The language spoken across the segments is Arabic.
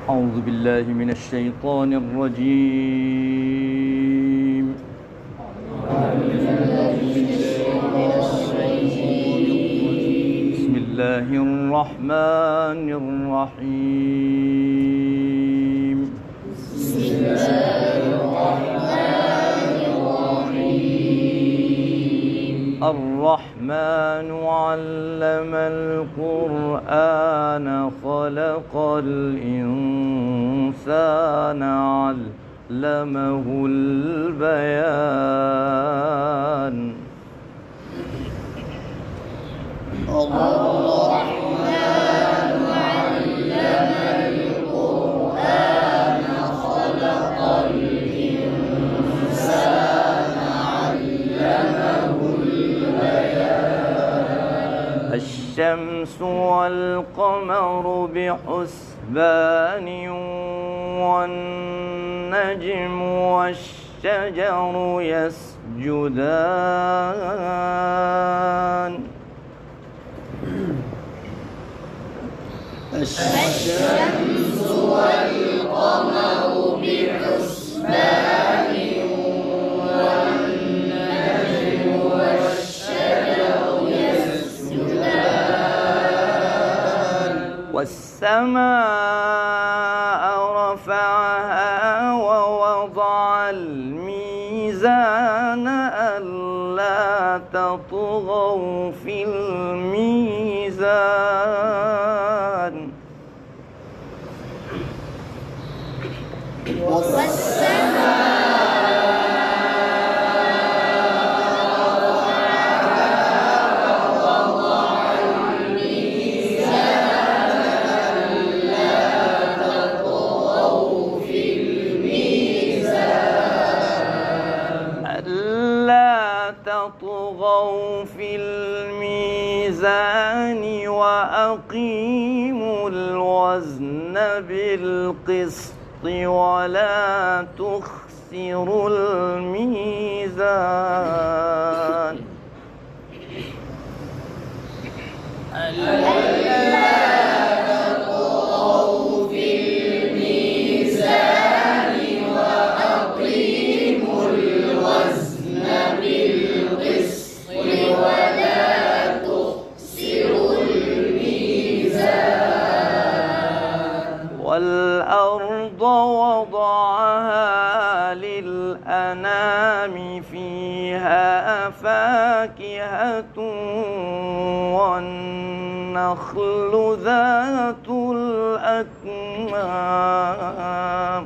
أعوذ بالله من الشيطان الرجيم. بسم الله الرحمن الرحيم. الرحمن علم القرآن خلق الإنسان علمه البيان. الرحمن علم القرآن خلق الإنسان علمه البيان. الشمس والقمر بحسبان والنجم والشجر يسجدان. الشمس والقمر بحسبان والنجم والشجر يسجدان. والسماء رفعها ووضع الميزان ألا تطغوا في الميزان. تطغوا في الميزان وأقيموا الوزن بالقسط ولا تخسروا الميزان. والأرض وضعها للأنام فيها فاكهة والنخل ذات الأكمام.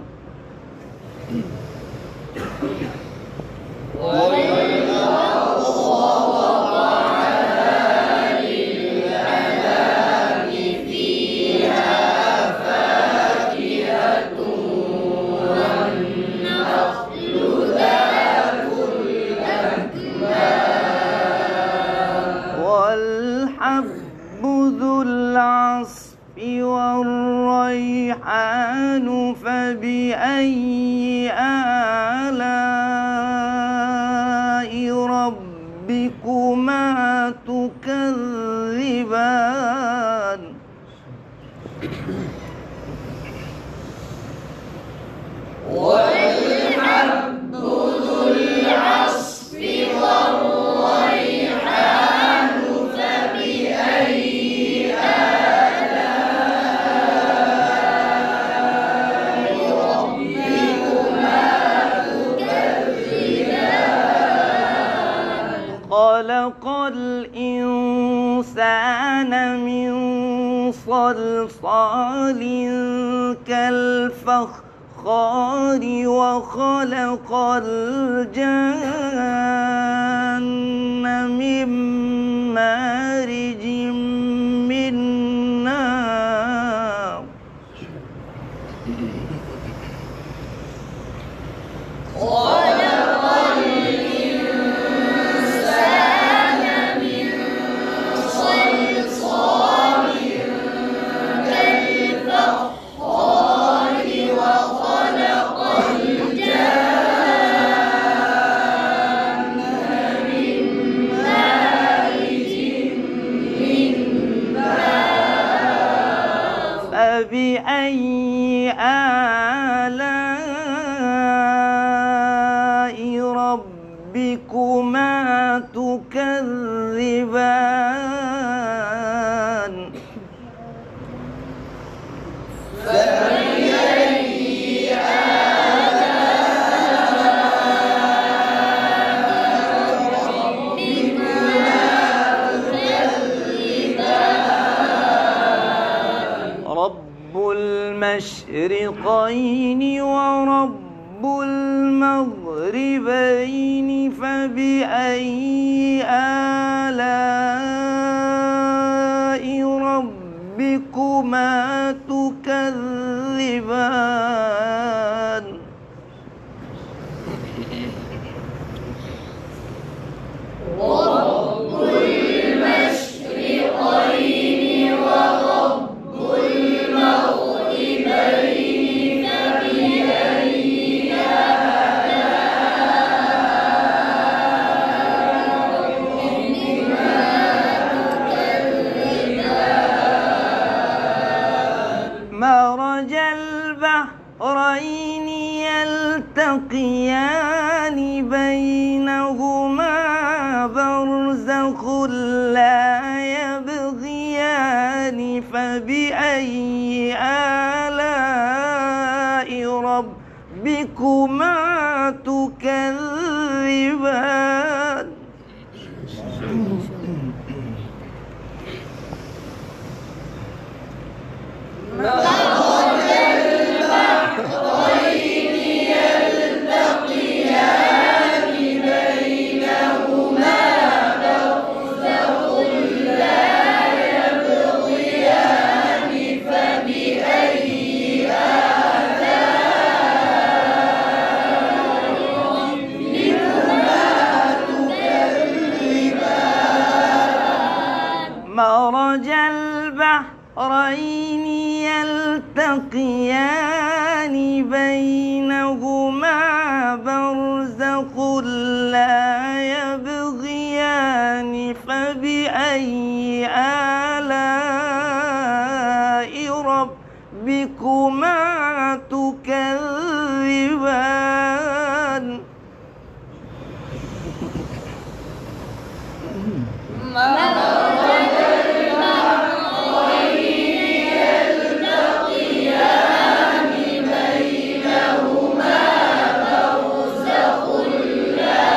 والحب ذو العصف والريحان فبأي آلاء ربكما تكذبان. والحب ذو العصف والريحان فبأي آلاء ربكما تكذبان. خلق الإنسان من صلصال كالفخار وخلق الجن من مارج من نار. خلق الإنسان من صلصال كالفخار وخلق الجن من مارج من نار. فبأي آلاء ربكما تكذبان رب المشرقين ورب المغربين فبأي آلاء ربكما تكذبان رب المشرقين ورب المغربين فبأي آلاء ربكما تكذبان مرج البحرين يلتقيان بينهما برزخ لا يبغيان فبأي آلاء ربكما تكذبان مرج البحرين يلتقيان بينهما برزخ لا يبغيان فبأي آلاء ربكما تكذبان مرج البحرين يلتقيان بينهما برزخ لا يبغيان فبأي آلاء ربكما تكذبان مرج البحرين يلتقيان بينهما برزخ لا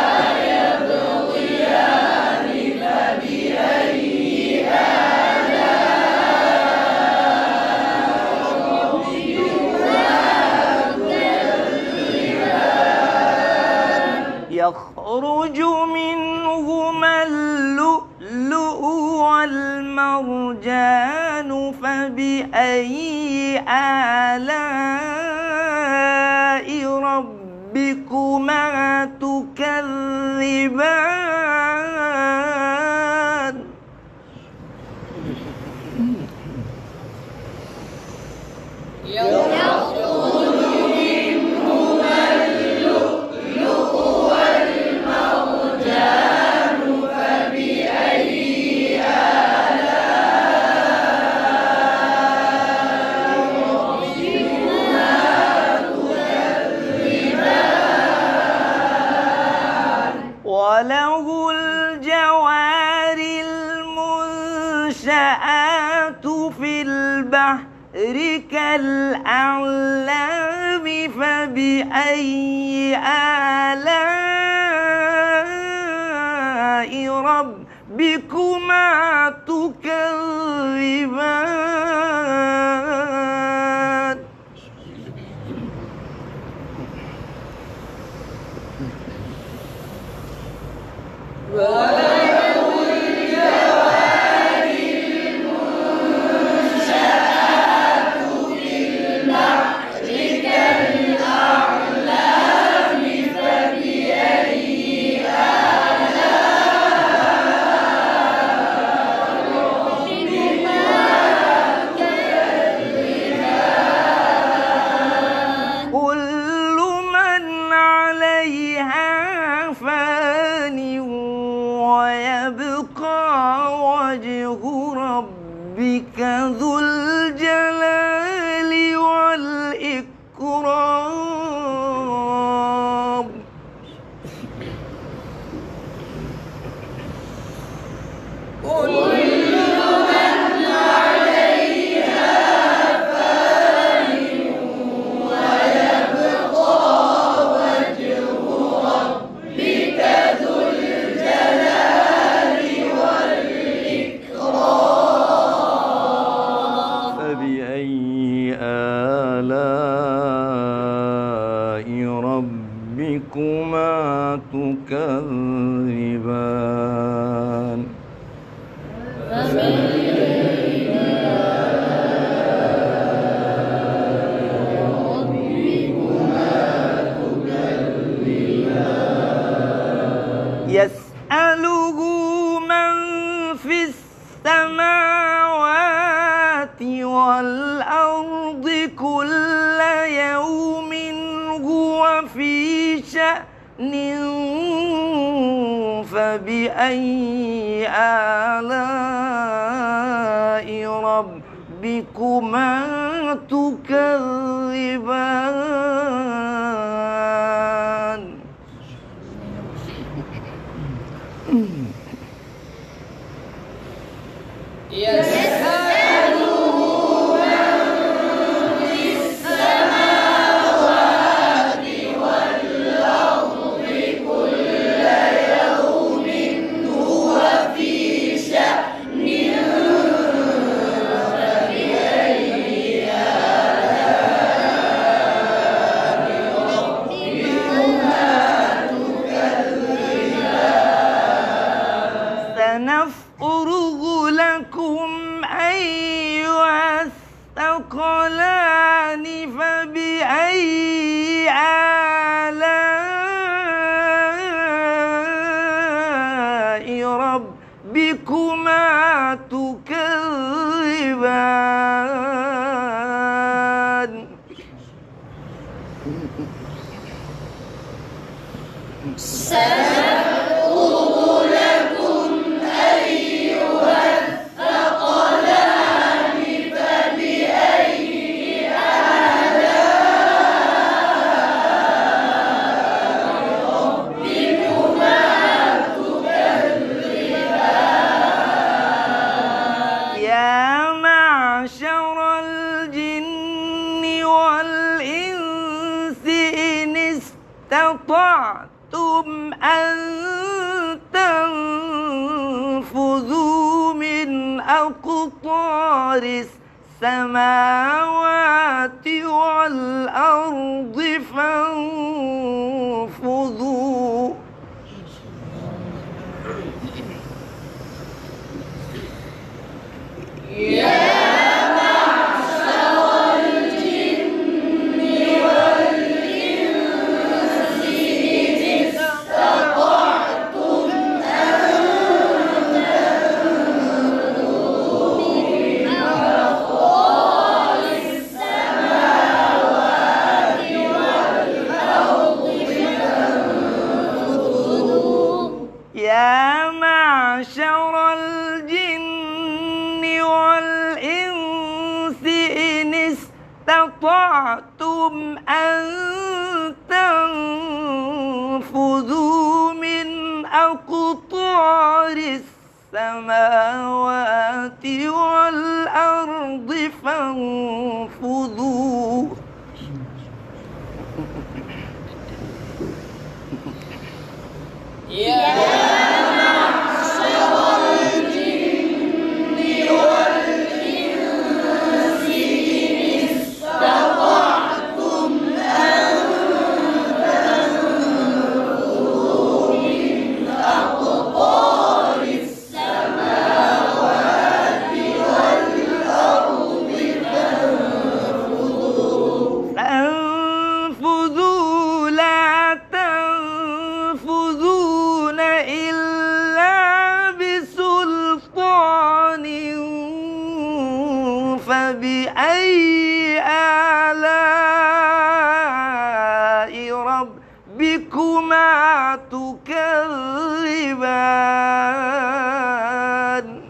يبغيان فبأي آلاء ربكما تكذبان يخرج منهما اللؤلؤ والمرجان فبأي آلاء ربكما تكذبان يخرج منهما اللؤلؤ والمرجان فبأي آلاء ربكما تكذبان وله الجوار المنشآت في البحر كالأعلام فبأي آلاء ربكما تكذبان وله الجوار المنشآت في البحر كالأعلام فبأي آلاء ربكما آلاء ربكما تكذبان يسأله من في السماوات والأرض كل يوم هو في شأن فبأي آلاء ربكما تكذبان سنفرغ لكم أيها الثقلان فبأي آلاء ربكما تكذبان يا معشر الجن والإنس إن استطعتم أن تنفذوا من أقطار السماوات والأرض فانفذوا يا معشر الجن والإنس إن استطعتم أن تنفذوا من أقطار السماوات والأرض فانفذوا فانفذوا لا تنفذون إلا بسلطان فبأي آلاء ربكما تكذبان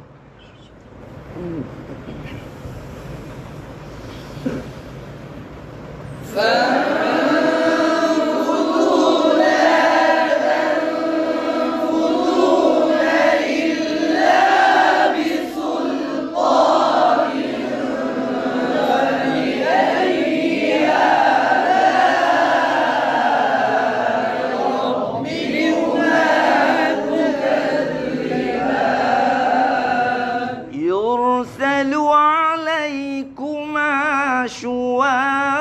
يرسل عليكما شواظ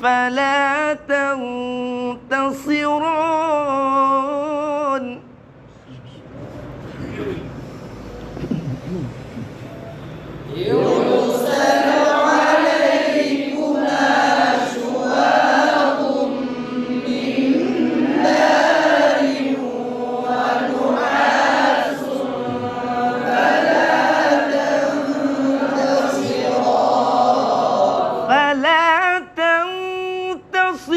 فلا تنتصرون يرسل عليكما شواظ من نار ونحاس فلا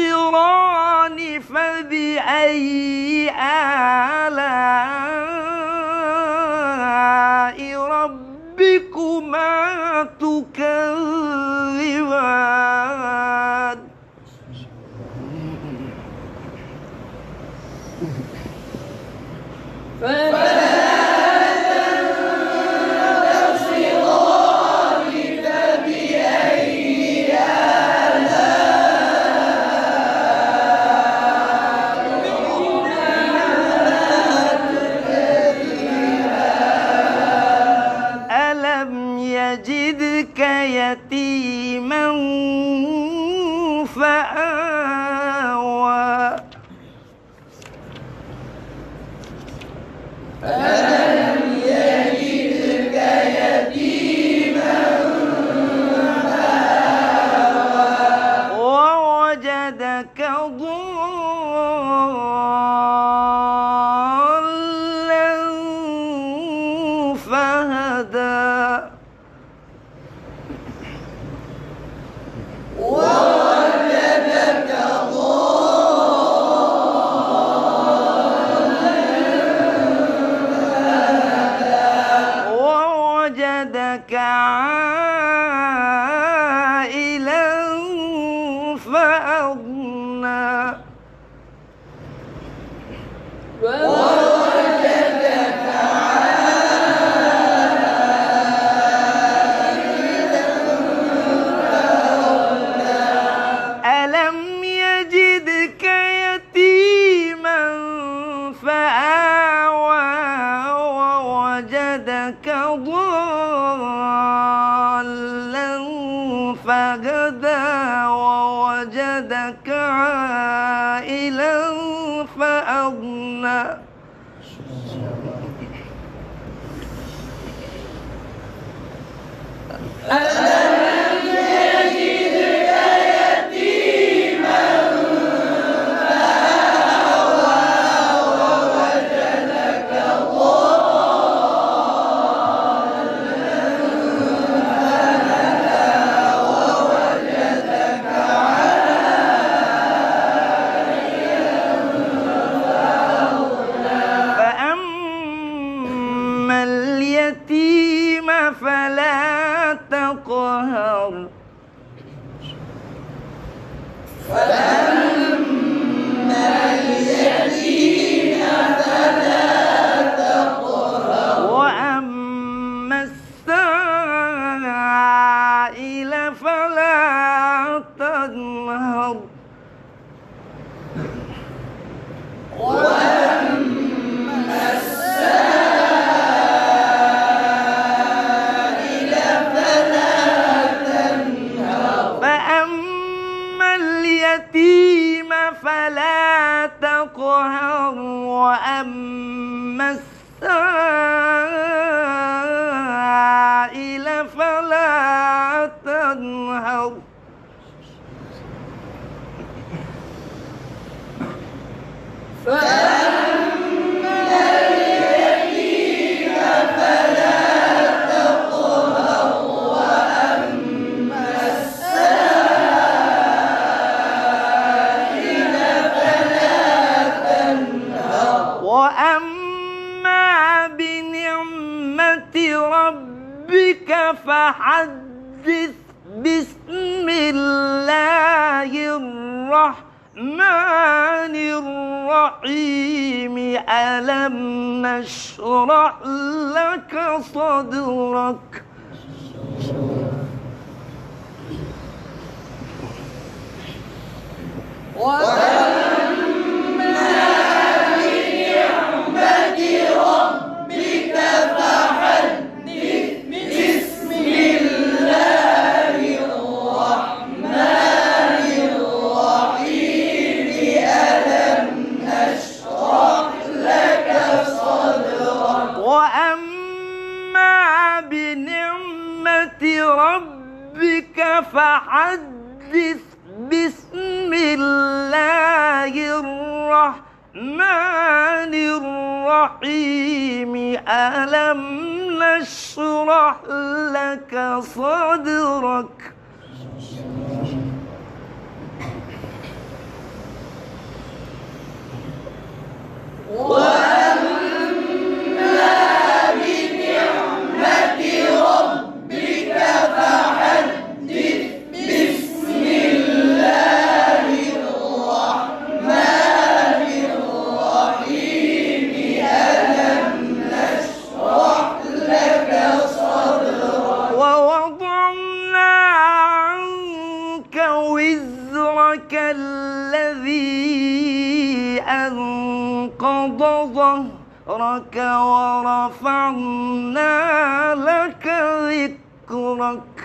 تنتصران فبأي آلاء ربكما تكذبان ألم يجدك يتيما فآوى ووجدك ضالا فهدى ووجدك عائلا فأغنى ألم يجدك يتيما فآوى ووجدك ضالا فهدى ووجدك عائلا فأغنى فأما اليتيم فلا تقهر وأما السائل فلا تنهر فأما اليتيم فلا تقهر وأما السائل فلا تنهر وأما بنعمة ربك فحدث بسم الله الرحمن الرحيم ألم نشرح لك صدرك بنعمة ربك فحدث. بسم الله الرحمن الرحيم. ألم نشرح لك صدرك. وأما بنعمة ربك فحدث. بسم الله الرحمن الرحيم. ألم نشرح لك صدرك. ووضعنا عنك وزرك الذي أنقض ظهرك ورفعنا لك ذكرك.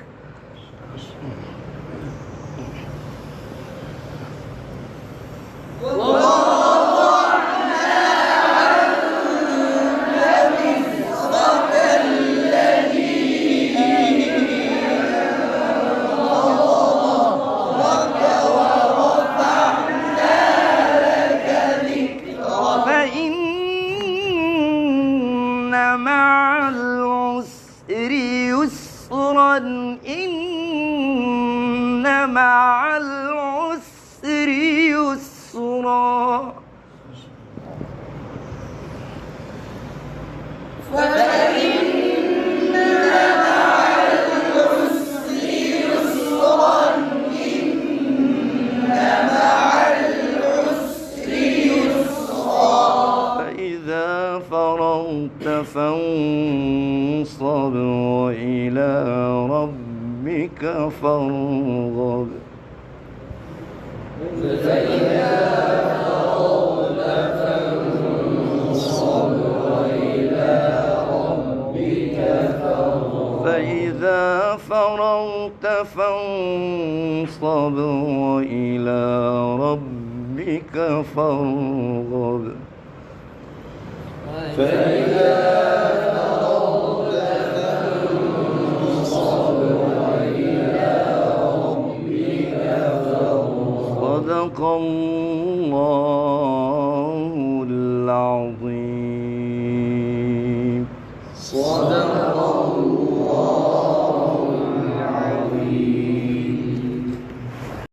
فإن مع العسر يسرا. إن مع العسر يسرا. فإن مع العسر يسرا. إن مع العسر يسرا. فإذا فرغت فانصب وإلى ربك فارغب. فإذا فرغت فانصب وإلى ربك فارغب. فإذا فرغت فانصب وإلى ربك فارغب. فإذا فرغت فانصب وإلى ربك فارغب. صدق الله العظيم. صدق